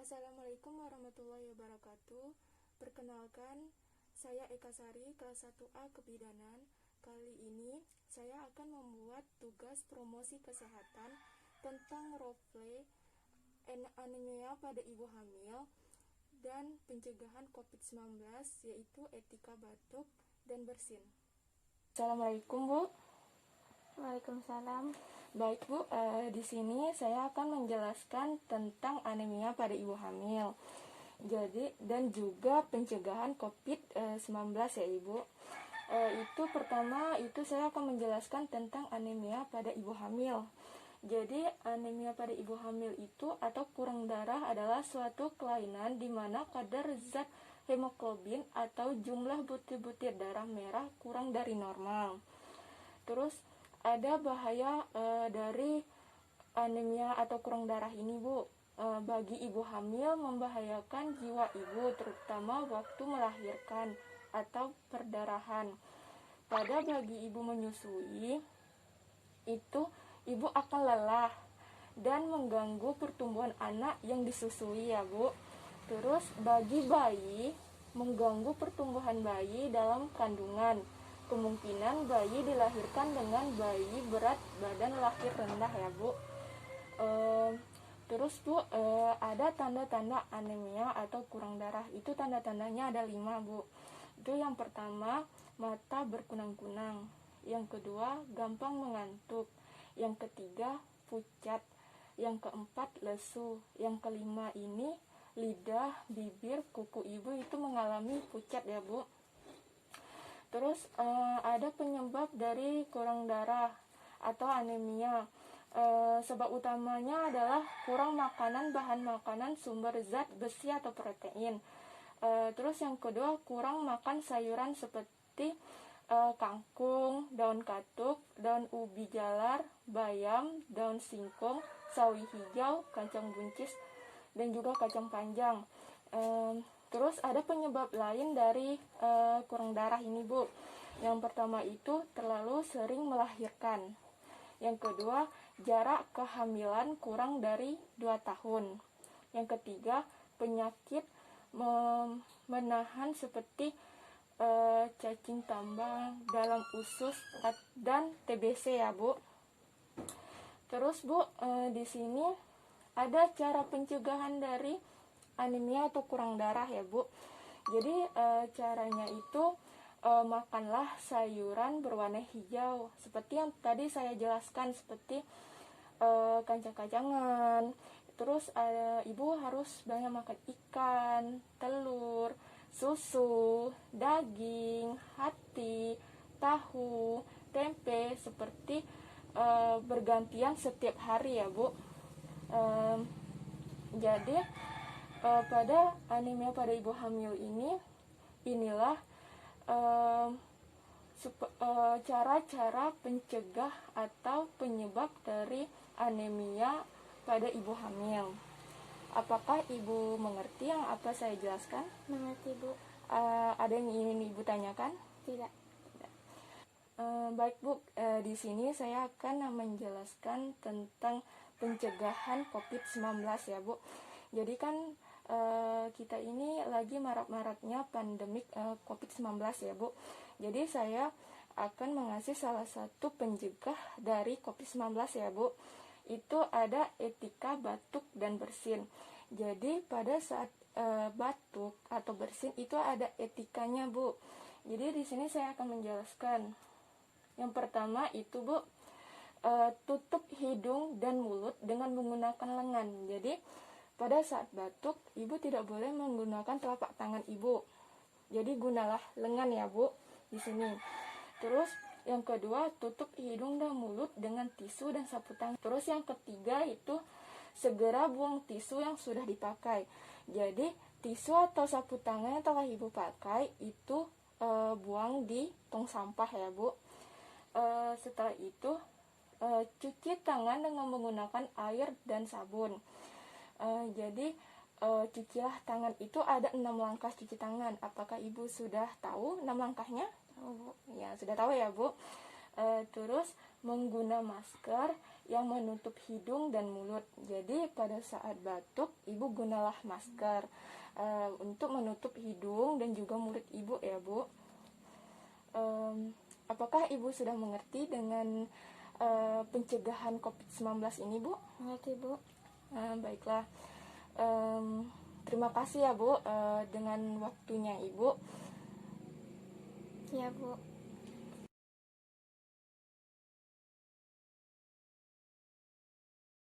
Assalamualaikum warahmatullahi wabarakatuh. Perkenalkan, saya Eka Sari, kelas 1A Kebidanan. Kali ini saya akan membuat tugas promosi kesehatan tentang roleplay anemia pada ibu hamil dan pencegahan COVID-19, yaitu etika batuk dan bersin. Assalamualaikum, Bu. Waalaikumsalam. Baik, Bu, di sini saya akan menjelaskan tentang anemia pada ibu hamil. Jadi, dan juga pencegahan COVID-19 ya, Ibu. Itu pertama, itu saya akan menjelaskan tentang anemia pada ibu hamil. Jadi, anemia pada ibu hamil itu atau kurang darah adalah suatu kelainan di mana kadar zat hemoglobin atau jumlah butir-butir darah merah kurang dari normal. Terus, ada bahaya dari anemia atau kurang darah ini, Bu. Bagi ibu hamil membahayakan jiwa ibu, terutama waktu melahirkan atau perdarahan. Bagi ibu menyusui, itu ibu akan lelah dan mengganggu pertumbuhan anak yang disusui ya, Bu. Terus bagi bayi, mengganggu pertumbuhan bayi dalam kandungan. Kemungkinan bayi dilahirkan dengan bayi berat badan lahir rendah ya, Bu. Terus, Bu, ada tanda-tanda anemia atau kurang darah. Itu tanda-tandanya ada 5, Bu. Itu yang pertama, mata berkunang-kunang. Yang kedua, gampang mengantuk. Yang ketiga, pucat. Yang keempat, lesu. Yang kelima ini, lidah, bibir, kuku ibu itu mengalami pucat ya, Bu. Terus ada penyebab dari kurang darah atau anemia. Sebab utamanya adalah kurang makanan, bahan makanan, sumber zat besi atau protein. Terus yang kedua, kurang makan sayuran seperti kangkung, daun katuk, daun ubi jalar, bayam, daun singkong, sawi hijau, kacang buncis, dan juga kacang panjang. Terus ada penyebab lain dari kurang darah ini, Bu. Yang pertama itu terlalu sering melahirkan. Yang kedua, jarak kehamilan kurang dari 2 tahun. Yang ketiga, penyakit menahan seperti cacing tambang dalam usus dan TBC ya, Bu. Terus, Bu, di sini ada cara pencegahan dari anemia atau kurang darah ya, Bu. Jadi caranya itu makanlah sayuran berwarna hijau seperti yang tadi saya jelaskan, seperti kacang-kacangan. Terus ibu harus banyak makan ikan, telur, susu, daging, hati, tahu, tempe, seperti bergantian setiap hari ya, Bu. Jadi pada anemia pada ibu hamil inilah cara-cara pencegah atau penyebab dari anemia pada ibu hamil. Apakah ibu mengerti yang apa saya jelaskan? Mengerti, Bu. Ada yang ingin ibu tanyakan? Tidak. Baik, Bu, di sini saya akan menjelaskan tentang pencegahan COVID-19 ya, Bu. Jadi kan kita ini lagi marak-maraknya pandemik COVID-19 ya, Bu. Jadi saya akan mengasih salah satu pencegah dari COVID-19 ya, Bu. Itu ada etika batuk dan bersin. Jadi pada saat batuk atau bersin itu ada etikanya, Bu. Jadi di sini saya akan menjelaskan. Yang pertama itu, Bu, tutup hidung dan mulut dengan menggunakan lengan. Jadi pada saat batuk, ibu tidak boleh menggunakan telapak tangan ibu. Jadi gunalah lengan ya, Bu, di sini. Terus yang kedua, tutup hidung dan mulut dengan tisu dan sapu tangan. Terus yang ketiga itu segera buang tisu yang sudah dipakai. Jadi tisu atau sapu tangan yang telah ibu pakai itu buang di tong sampah ya, Bu. Setelah itu cuci tangan dengan menggunakan air dan sabun. Jadi cucilah tangan itu ada 6 langkah cuci tangan. Apakah ibu sudah tahu 6 langkahnya? Oh, Bu. Ya, sudah tahu ya, Bu. Terus mengguna masker yang menutup hidung dan mulut. Jadi pada saat batuk, ibu gunalah masker untuk menutup hidung dan juga mulut ibu ya Bu. Apakah ibu sudah mengerti dengan pencegahan COVID-19 ini Bu? Mengerti Bu. Baiklah. Terima kasih ya Bu dengan waktunya ibu. Ya Bu.